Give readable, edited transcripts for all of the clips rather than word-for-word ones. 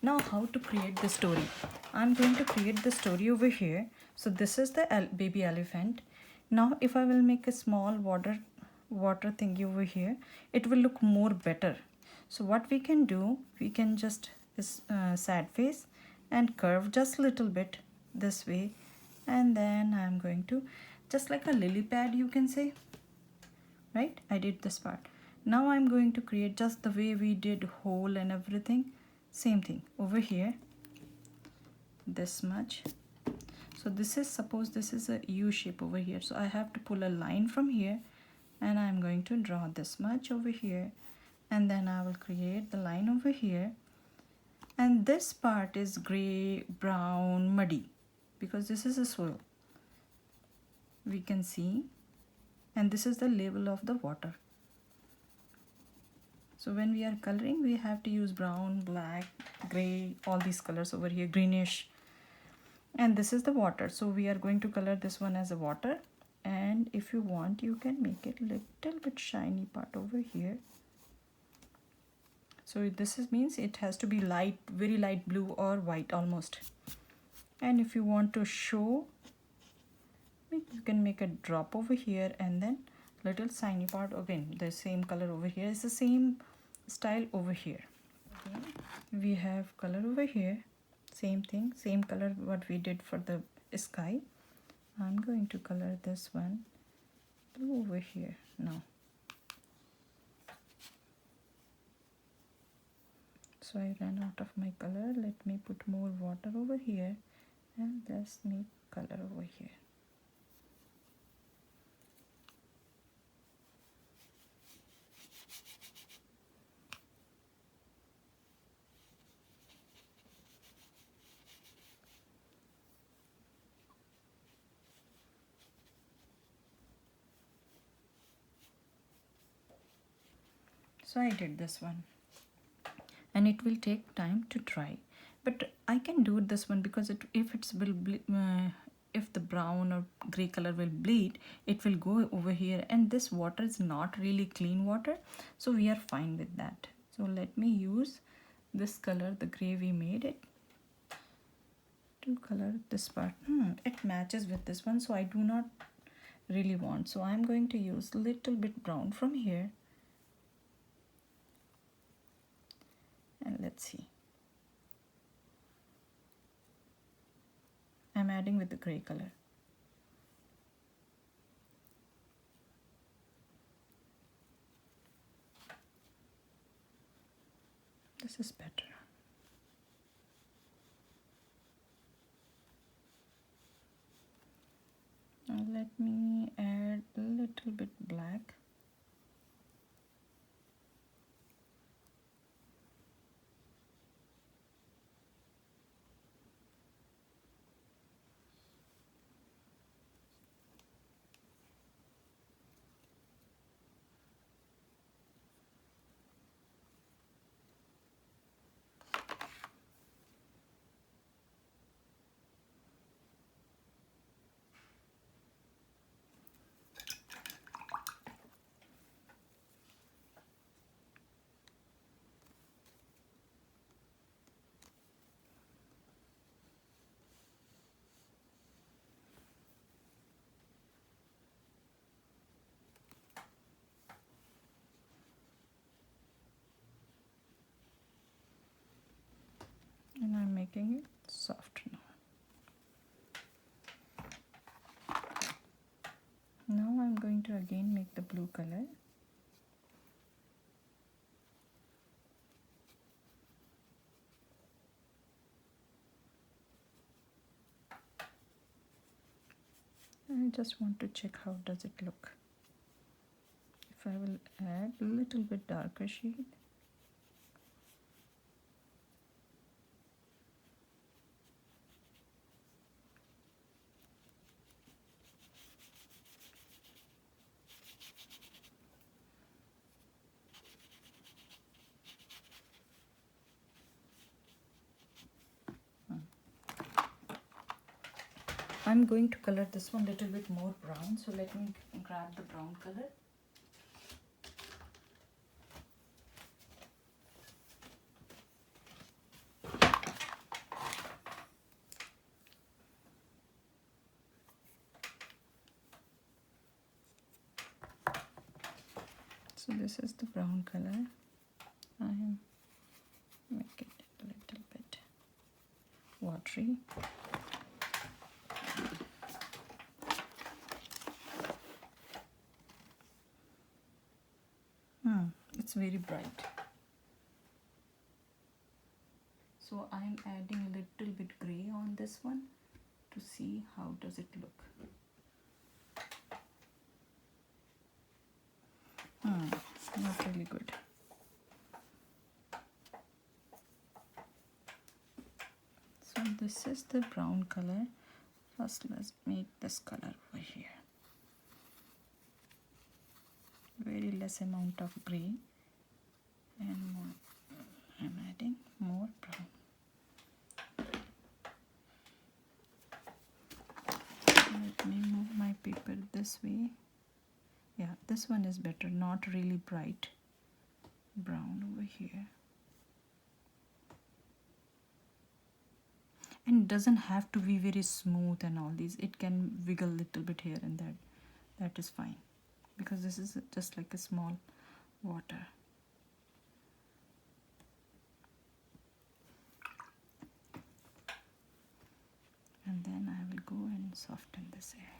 Now how to create the story. I'm going to create the story over here. So this is the baby elephant. Now if I will make a small water thingy over here, it will look more better. So what we can do, we can just sad face and curve just a little bit this way, and then I'm going to just like a lily pad, you can say, right? I did this part. Now I'm going to create just the way we did hole and everything, same thing over here, this much. So this is, suppose this is a U shape over here, so I have to pull a line from here and I'm going to draw this much over here, and then I will create the line over here, and this part is gray, brown, muddy because this is a soil, we can see, and this is the level of the water. So when we are coloring, we have to use brown, black, gray, all these colors over here, greenish, and this is the water. So we are going to color this one as a water, and if you want you can make it little bit shiny part over here. So this means it has to be light, very light blue or white almost. And if you want to show, you can make a drop over here, and then little shiny part again, the same color over here is the same style over here. Again, we have color over here, same thing, same color what we did for the sky. I'm going to color this one blue over here now. So I ran out of my color. Let me put more water over here and let's make color over here. So I did this one, and it will take time to dry, but I can do this one because if the brown or gray color will bleed, it will go over here, and this water is not really clean water, so we are fine with that. So let me use this color, the gray we made it, to color this part. It matches with this one, so I do not really want, so I'm going to use a little bit brown from here. And let's see, I'm adding with the gray color. This is better. Now let me add a little bit black. And I'm making it soft now. Now I'm going to again make the blue color. I just want to check how does it look. If I will add a little bit darker shade. I'm going to color this one a little bit more brown, so let me grab the brown color. So this is the brown color. I am make it a little bit watery. It's very bright. So I am adding a little bit gray on this one to see how does it look. Not really good. So this is the brown color. First let's make this color over here. Very less amount of gray and more. I'm adding more brown. Let me move my paper this way. Yeah, this one is better, not really bright brown over here. And it doesn't have to be very smooth and all these. It can wiggle a little bit here and there. That is fine, because this is just like a small water. And then I will go and soften this area.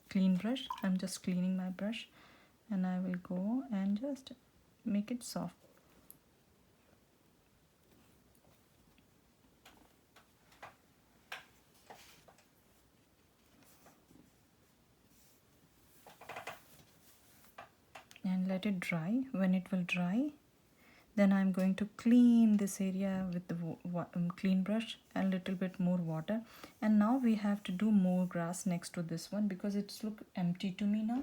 Clean brush. I'm just cleaning my brush, and I will go and just make it soft. And let it dry. When it will dry, then I'm going to clean this area with the clean brush and little bit more water. And now we have to do more grass next to this one because it's look empty to me now.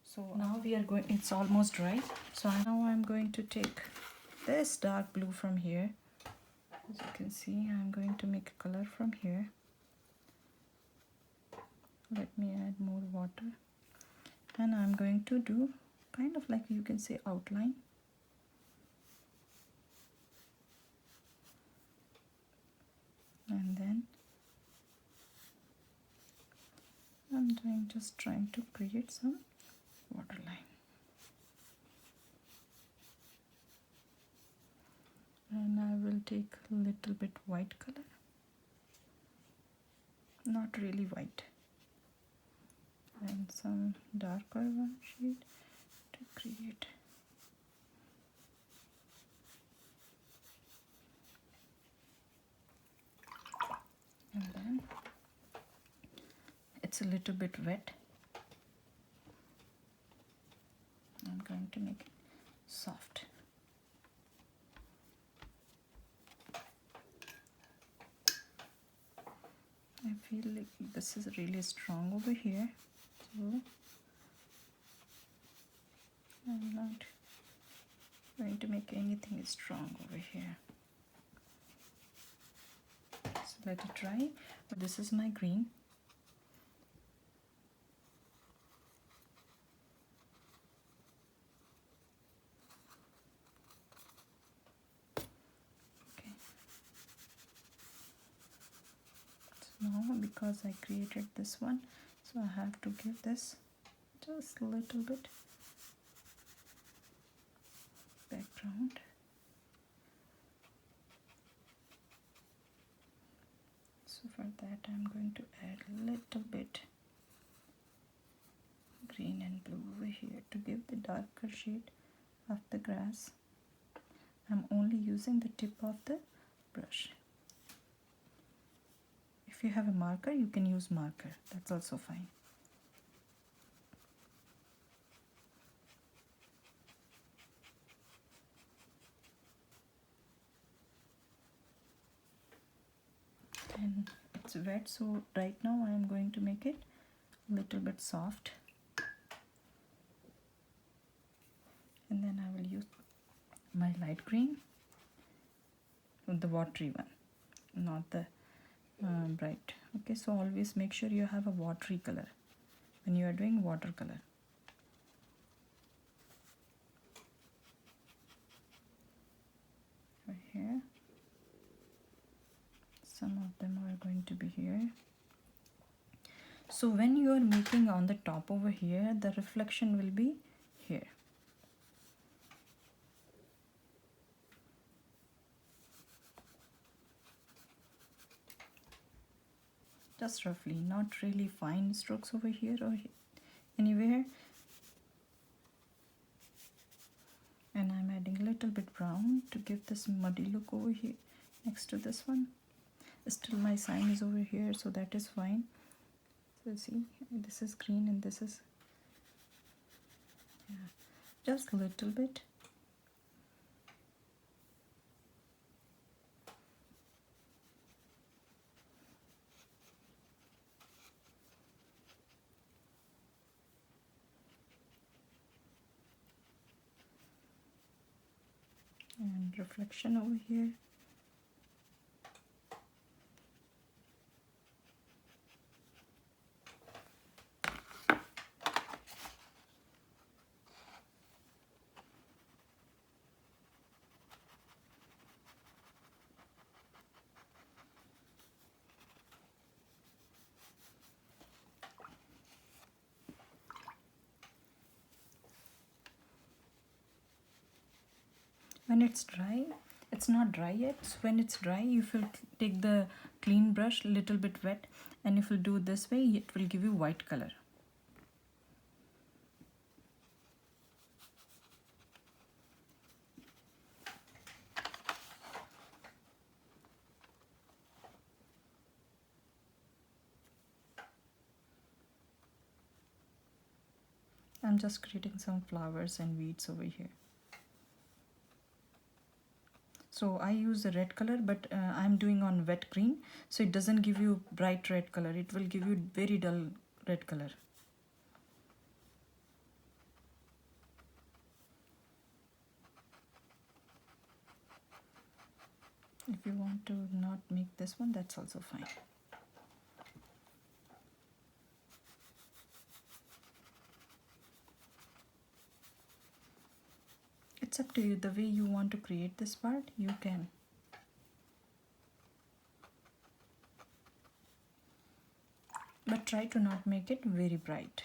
So now we are going, it's almost dry. So now I'm going to take this dark blue from here. As you can see, I'm going to make a color from here. Let me add more water. And I'm going to do kind of like, you can say, outline. And then I'm just trying to create some waterline. And I will take a little bit white color, not really white, and some darker one shade to create. And then it's a little bit wet. I'm going to make it soft. I feel like this is really strong over here, so I'm not going to make anything strong over here. So let it dry. This is my green. Okay. So now, because I created this one, so I have to give this just a little bit background. So for that I'm going to add a little bit green and blue over here to give the darker shade of the grass. I'm only using the tip of the brush. If you have a marker, you can use marker. That's also fine. And it's wet, so right now I am going to make it a little bit soft. And then I will use my light green, the watery one, not the bright. Okay, so always make sure you have a watery color when you are doing watercolor. Right here, some of them are going to be here. So when you are making on the top over here, the reflection will be here. Just roughly, not really fine strokes over here or anywhere. And I'm adding a little bit brown to give this muddy look over here next to this one. Still my sign is over here, so that is fine. So see, this is green and this is, yeah, just a little bit. And reflection over here. When it's dry, it's not dry yet, so when it's dry, you will take the clean brush, little bit wet, and if you do this way, it will give you white color. I'm just creating some flowers and weeds over here. So I use the red color, but I'm doing on wet green, so it doesn't give you bright red color. It will give you very dull red color. If you want to not make this one, that's also fine. It's up to you. The way you want to create this part, you can. But try to not make it very bright.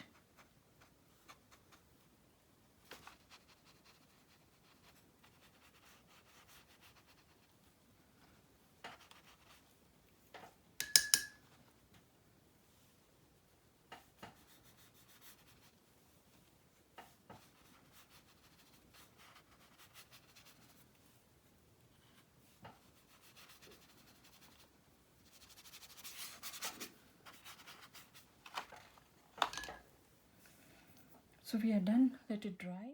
So we are done. Let it dry.